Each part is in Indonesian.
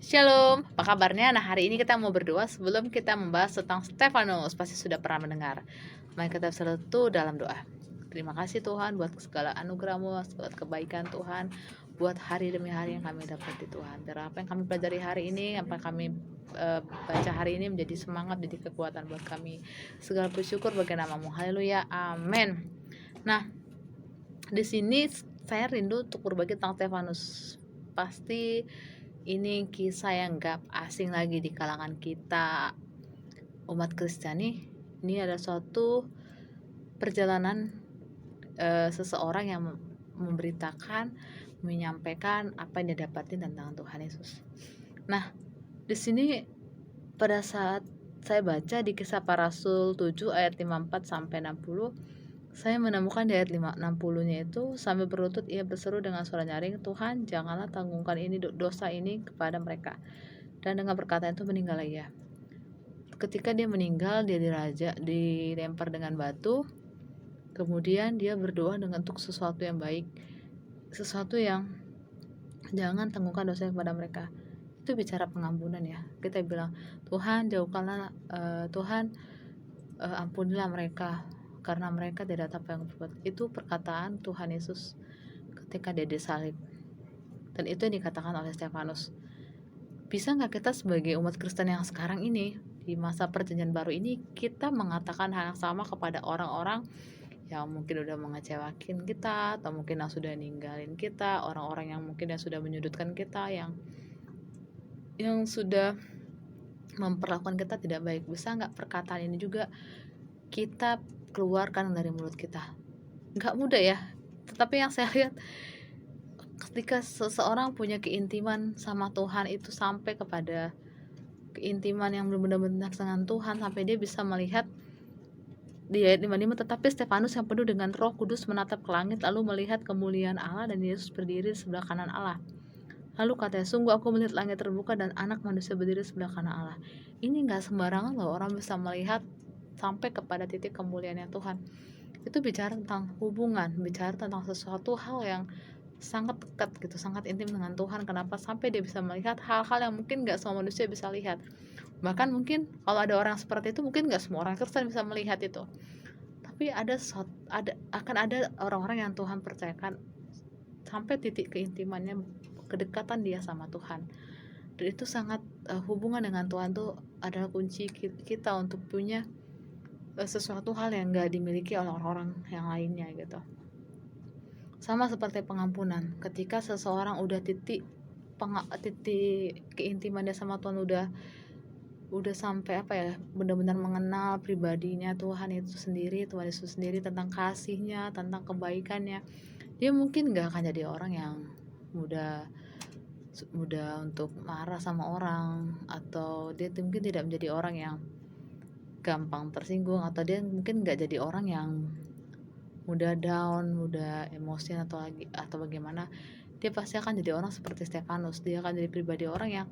Shalom, apa kabarnya? Nah, hari ini kita mau berdoa sebelum kita membahas tentang Stefanus. Pasti sudah pernah mendengar. Mari kita bersatu dalam doa. Terima kasih Tuhan buat segala anugerah-Mu, buat kebaikan Tuhan, buat hari demi hari yang kami dapati Tuhan. Biar apa yang kami pelajari hari ini, apa yang kami baca hari ini menjadi semangat, menjadi kekuatan buat kami. Segala bersyukur bagi nama-Mu. Haleluya. Amin. Nah, di sini saya rindu untuk berbagi tentang Stefanus. Pasti ini kisah yang gak asing lagi di kalangan kita umat Kristiani. Ini ada suatu perjalanan seseorang yang memberitakan, menyampaikan apa yang dia dapatin tentang Tuhan Yesus. Nah, di sini pada saat saya baca di Kisah Para Rasul 7 ayat 54 sampai 60, saya menemukan di ayat 60-nya itu, sambil berlutut ia berseru dengan suara nyaring, Tuhan janganlah tanggungkan ini dosa ini kepada mereka. Dan dengan perkataan itu meninggallah ia. Ketika dia meninggal, dia dilempar dengan batu. Kemudian dia berdoa dengan untuk sesuatu yang baik, sesuatu yang jangan tanggungkan dosa kepada mereka. Itu bicara pengampunan ya. Kita bilang, Tuhan jauhkanlah, Tuhan ampunilah mereka karena mereka tidak tahu apa yang berbuat. Itu perkataan Tuhan Yesus ketika dia disalib. Dan itu yang dikatakan oleh Stefanus. Bisa nggak kita sebagai umat Kristen yang sekarang ini, di masa perjanjian baru ini, kita mengatakan hal yang sama kepada orang-orang yang mungkin udah mengecewakin kita, atau mungkin yang sudah ninggalin kita, orang-orang yang mungkin yang sudah menyudutkan kita, yang sudah memperlakukan kita tidak baik. Bisa nggak perkataan ini juga kita keluarkan dari mulut kita? Nggak mudah ya, tetapi yang saya lihat ketika seseorang punya keintiman sama Tuhan itu sampai kepada keintiman yang benar-benar dengan Tuhan, sampai dia bisa melihat di ayat 55, tetapi Stefanus yang penuh dengan Roh Kudus menatap ke langit lalu melihat kemuliaan Allah dan Yesus berdiri di sebelah kanan Allah. Lalu katanya, sungguh aku melihat langit terbuka dan anak manusia berdiri di sebelah kanan Allah. Ini gak sembarangan loh orang bisa melihat sampai kepada titik kemuliaannya Tuhan. Itu bicara tentang hubungan, bicara tentang sesuatu hal yang sangat dekat gitu, sangat intim dengan Tuhan. Kenapa? Sampai dia bisa melihat hal-hal yang mungkin gak semua manusia bisa lihat. Bahkan mungkin kalau ada orang seperti itu, mungkin gak semua orang Kristen bisa melihat itu. Tapi akan ada orang-orang yang Tuhan percayakan sampai titik keintimannya, kedekatan dia sama Tuhan. Dan itu sangat hubungan dengan Tuhan tuh adalah kunci kita untuk punya sesuatu hal yang gak dimiliki oleh orang-orang yang lainnya gitu. Sama seperti pengampunan, ketika seseorang udah titik keintimannya sama Tuhan udah sampai apa ya, benar-benar mengenal pribadinya Tuhan itu sendiri, Tuhan Yesus sendiri, tentang kasihnya, tentang kebaikannya, dia mungkin gak akan jadi orang yang mudah untuk marah sama orang, atau dia mungkin tidak menjadi orang yang gampang tersinggung, atau dia mungkin gak jadi orang yang mudah down, mudah emosi atau bagaimana. Dia pasti akan jadi orang seperti Stefanus. Dia akan jadi pribadi orang yang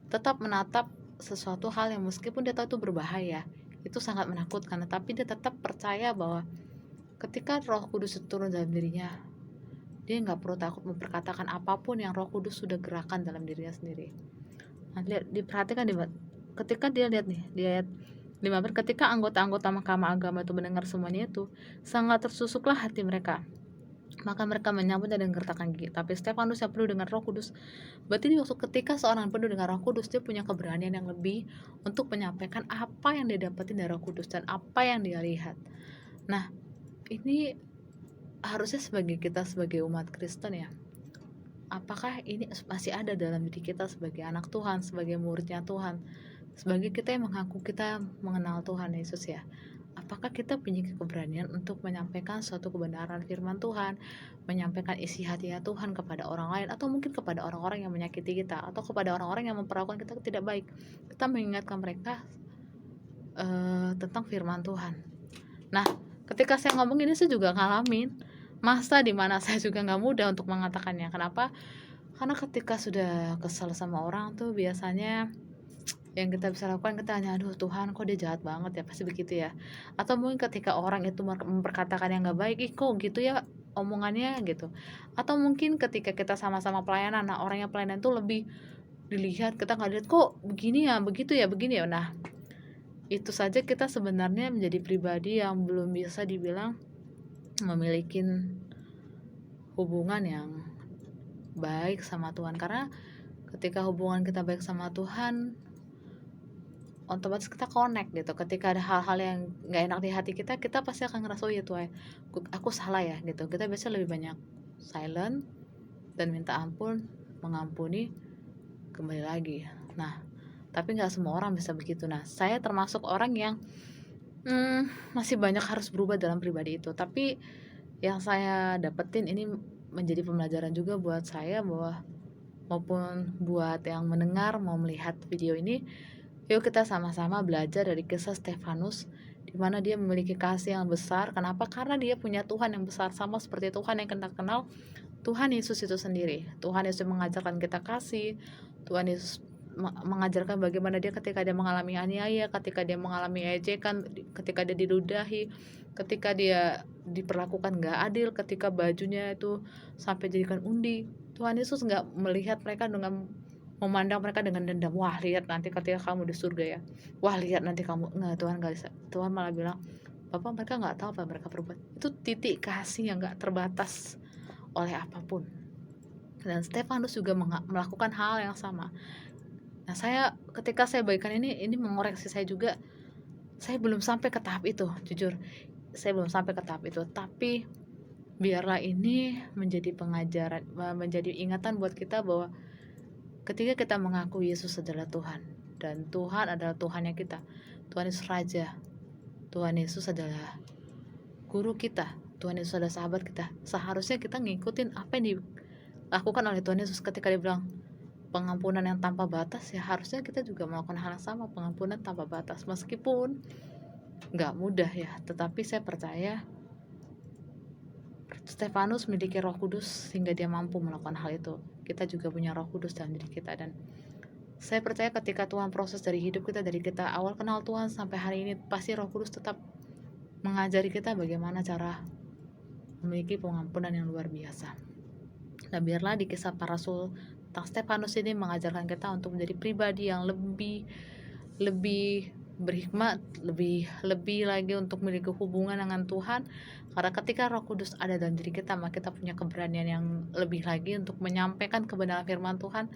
tetap menatap sesuatu hal yang meskipun dia tahu itu berbahaya, itu sangat menakutkan, tapi dia tetap percaya bahwa ketika Roh Kudus turun dalam dirinya, dia nggak perlu takut memperkatakan apapun yang Roh Kudus sudah gerakan dalam dirinya sendiri. Nah, diperhatikan ketika dia lihat nih di ayat 15, ketika anggota-anggota Mahkamah Agama itu mendengar semuanya itu, sangat tersusuklah hati mereka. Maka mereka menyambutnya dengan gertakan gigi. Tapi Stefanus yang penuh dengan Roh Kudus, berarti ini waktu ketika seorang penuh dengan Roh Kudus, dia punya keberanian yang lebih untuk menyampaikan apa yang dia dapatin dari Roh Kudus dan apa yang dia lihat. Nah, ini harusnya kita sebagai umat Kristen ya, apakah ini masih ada dalam diri kita sebagai anak Tuhan, sebagai muridnya Tuhan, sebagai kita yang mengaku kita mengenal Tuhan Yesus ya? Apakah kita punya keberanian untuk menyampaikan suatu kebenaran firman Tuhan, menyampaikan isi hatinya Tuhan kepada orang lain, atau mungkin kepada orang-orang yang menyakiti kita, atau kepada orang-orang yang memperlakukan kita tidak baik? Kita mengingatkan mereka tentang firman Tuhan. Nah, ketika saya ngomong ini, saya juga ngalamin masa dimana saya juga gak mudah untuk mengatakannya. Kenapa? Karena ketika sudah kesal sama orang tuh biasanya yang kita bisa lakukan, kita hanya aduh Tuhan kok dia jahat banget ya, pasti begitu ya. Atau mungkin ketika orang itu memperkatakan yang gak baik, ih kok gitu ya omongannya gitu. Atau mungkin ketika kita sama-sama pelayanan, nah orang yang pelayanan tuh lebih dilihat, kita nggak lihat kok begini ya, begitu ya, begini ya. Nah, itu saja kita sebenarnya menjadi pribadi yang belum bisa dibilang memiliki hubungan yang baik sama Tuhan. Karena ketika hubungan kita baik sama Tuhan, otomatis kita connect gitu. Ketika ada hal-hal yang nggak enak di hati kita, kita pasti akan ngerasa, oh ya Tuhan, aku salah ya gitu. Kita biasanya lebih banyak silent dan minta ampun, mengampuni, kembali lagi. Nah, tapi nggak semua orang bisa begitu. Nah, saya termasuk orang yang masih banyak harus berubah dalam pribadi itu. Tapi yang saya dapetin ini menjadi pembelajaran juga buat saya, bahwa maupun buat yang mendengar mau melihat video ini, yuk kita sama-sama belajar dari kisah Stefanus, di mana dia memiliki kasih yang besar. Kenapa? Karena dia punya Tuhan yang besar, sama seperti Tuhan yang kita kenal, Tuhan Yesus itu sendiri. Tuhan Yesus mengajarkan kita kasih. Tuhan Yesus mengajarkan bagaimana dia ketika dia mengalami aniaya, ketika dia mengalami ejekan, ketika dia diludahi, ketika dia diperlakukan gak adil, ketika bajunya itu sampai jadikan undi. Tuhan Yesus gak melihat mereka dengan memandang mereka dengan dendam. Wah, lihat nanti ketika kamu di surga ya. Wah, lihat nanti kamu. Nggak, Tuhan gak bisa. Tuhan malah bilang, Bapak, mereka gak tahu apa yang mereka perbuat. Itu titik kasih yang gak terbatas oleh apapun. Dan Stefanus juga melakukan hal yang sama. Nah, ketika saya bagikan ini mengoreksi saya juga. Saya belum sampai ke tahap itu, jujur. Saya belum sampai ke tahap itu, tapi biarlah ini menjadi pengajaran, menjadi ingatan buat kita bahwa ketika kita mengaku Yesus adalah Tuhan, dan Tuhan adalah Tuhannya kita, Tuhan Yesus Raja, Tuhan Yesus adalah guru kita, Tuhan Yesus adalah sahabat kita, seharusnya kita ngikutin apa yang dilakukan oleh Tuhan Yesus. Ketika dia bilang pengampunan yang tanpa batas, ya harusnya kita juga melakukan hal yang sama, pengampunan tanpa batas. Meskipun gak mudah ya, tetapi saya percaya Stefanus memiliki Roh Kudus sehingga dia mampu melakukan hal itu. Kita juga punya Roh Kudus dalam diri kita, dan saya percaya ketika Tuhan proses dari hidup kita, dari kita awal kenal Tuhan sampai hari ini, pasti Roh Kudus tetap mengajari kita bagaimana cara memiliki pengampunan yang luar biasa. Nah, biarlah di kisah para rasul tentang Stefanus ini mengajarkan kita untuk menjadi pribadi yang lebih berhikmat, lebih lagi untuk memiliki hubungan dengan Tuhan. Karena ketika Roh Kudus ada dalam diri kita, maka kita punya keberanian yang lebih lagi untuk menyampaikan kebenaran firman Tuhan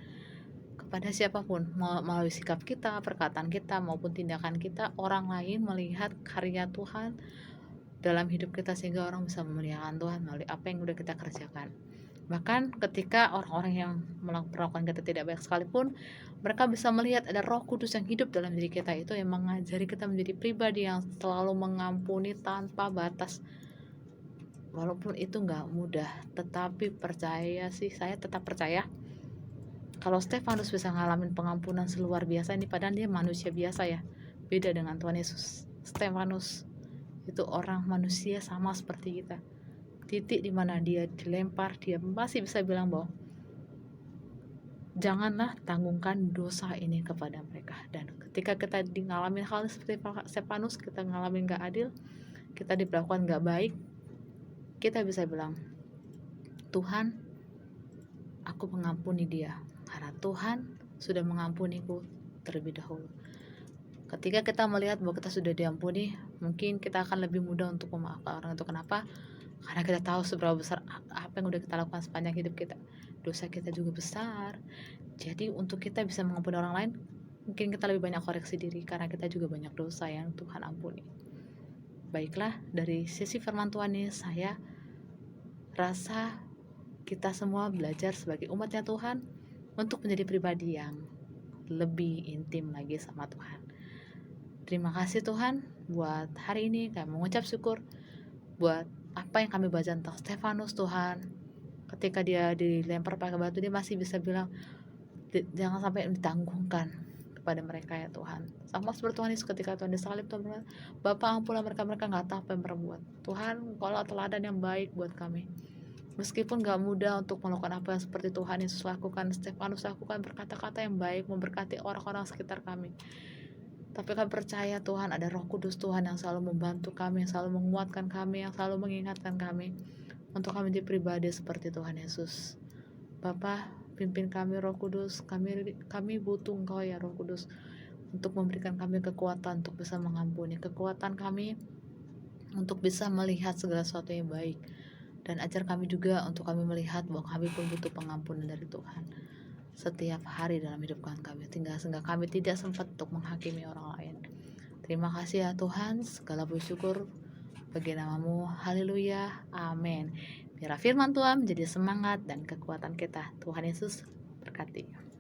kepada siapapun, melalui sikap kita, perkataan kita, maupun tindakan kita. Orang lain melihat karya Tuhan dalam hidup kita, sehingga orang bisa memuliakan Tuhan melalui apa yang udah kita kerjakan. Bahkan ketika orang-orang yang melakukan kita tidak baik sekalipun, mereka bisa melihat ada Roh Kudus yang hidup dalam diri kita, itu yang mengajari kita menjadi pribadi yang selalu mengampuni tanpa batas. Walaupun itu gak mudah, tetapi saya tetap percaya kalau Stefanus bisa ngalamin pengampunan seluar biasa ini, padahal dia manusia biasa ya, beda dengan Tuhan Yesus. Stefanus itu orang manusia sama seperti kita. Titik dimana dia dilempar, dia masih bisa bilang bahwa janganlah tanggungkan dosa ini kepada mereka. Dan ketika kita ngalamin hal seperti Stefanus, kita ngalamin gak adil, kita diperlakukan gak baik, kita bisa bilang, Tuhan, aku mengampuni dia, karena Tuhan sudah mengampuniku terlebih dahulu. Ketika kita melihat bahwa kita sudah diampuni, mungkin kita akan lebih mudah untuk memaafkan orang itu. Kenapa? Karena kita tahu seberapa besar apa yang udah kita lakukan sepanjang hidup kita. Dosa kita juga besar. Jadi untuk kita bisa mengampuni orang lain, mungkin kita lebih banyak koreksi diri, karena kita juga banyak dosa yang Tuhan ampuni. Baiklah, dari sisi firman Tuhan ini, saya rasa kita semua belajar sebagai umatnya Tuhan untuk menjadi pribadi yang lebih intim lagi sama Tuhan. Terima kasih Tuhan buat hari ini. Kami mengucap syukur buat apa yang kami baca tentang Stefanus. Tuhan, ketika dia dilempar pakai batu, dia masih bisa bilang, jangan sampai ditanggungkan kepada mereka ya Tuhan. Sama seperti Tuhan Yesus ketika Tuhan disalib, Tuhan bilang, Bapa, ampunilah mereka nggak tahu apa yang mereka buat. Tuhan, Engkaulah teladan yang baik buat kami. Meskipun gak mudah untuk melakukan apa yang seperti Tuhan Yesus lakukan, Stefanus lakukan, berkata-kata yang baik, memberkati orang-orang sekitar kami. Tapi kami percaya Tuhan ada Roh Kudus Tuhan yang selalu membantu kami, yang selalu menguatkan kami, yang selalu mengingatkan kami untuk kami menjadi pribadi seperti Tuhan Yesus. Bapa, Pimpin kami Roh Kudus, kami butuh Engkau ya Roh Kudus, untuk memberikan kami kekuatan untuk bisa mengampuni, kekuatan kami untuk bisa melihat segala sesuatu yang baik, dan ajar kami juga untuk kami melihat bahwa kami pun butuh pengampunan dari Tuhan setiap hari dalam hidup kami, sehingga kami tidak sempat untuk menghakimi orang lain. Terima kasih ya Tuhan, segala puji syukur bagi namamu, haleluya, amin. Biar firman Tuhan menjadi semangat dan kekuatan kita. Tuhan Yesus berkati.